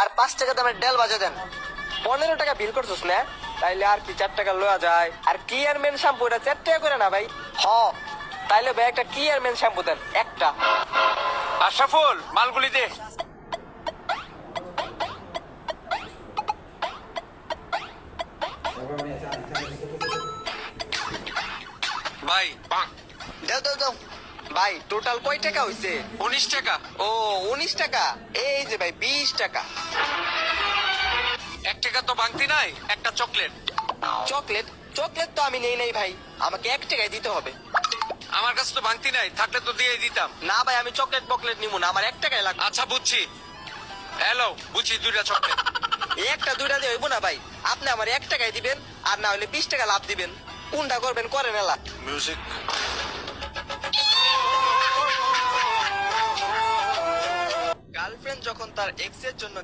আর 5 টাকা দামের ডেল বাজা দেন। 15 টাকা বিল করছিস না? তাইলে আর কি 4 টাকা লওয়া যায়। আর ক্লিয়ার মেন শ্যাম্পু এটা 4 টাকা করে না ভাই? হ তাইলে ভাই একটা ক্লিয়ার মেন শ্যাম্পু দেন একটা। আশরাফুল মালগুলি দে। ভাই দাও দাও দাও। ভাই টোটাল কয় টাকা হইছে? 19 টাকা। ও 19 টাকা। এই যে ভাই 20 টাকা। 1 টাকা তো ভাঙতি নাই, একটা চকলেট। চকলেট? চকলেট তো আমি নেই নাই ভাই, আমাকে 1 টাকায় দিতে হবে। আমার কাছে তো ভাঙতি নাই, থাকলে তো দিয়ে দিতাম। না ভাই আমি চকলেট বকলেট নিবো না, আমার 1 টাকায় লাগবে। আচ্ছা বুঝছি, হ্যালো বুঝছি, 2টা চকলেট। এই একটা দুইটা দিয়ে হইব না ভাই, আপনি আমার 1 টাকায় দিবেন আর না হলে 20 টাকা লাভ দিবেন। কোনটা করবেন করেন এলা। মিউজিক। গার্লফ্রেন্ড যখন তার এক্স এর জন্য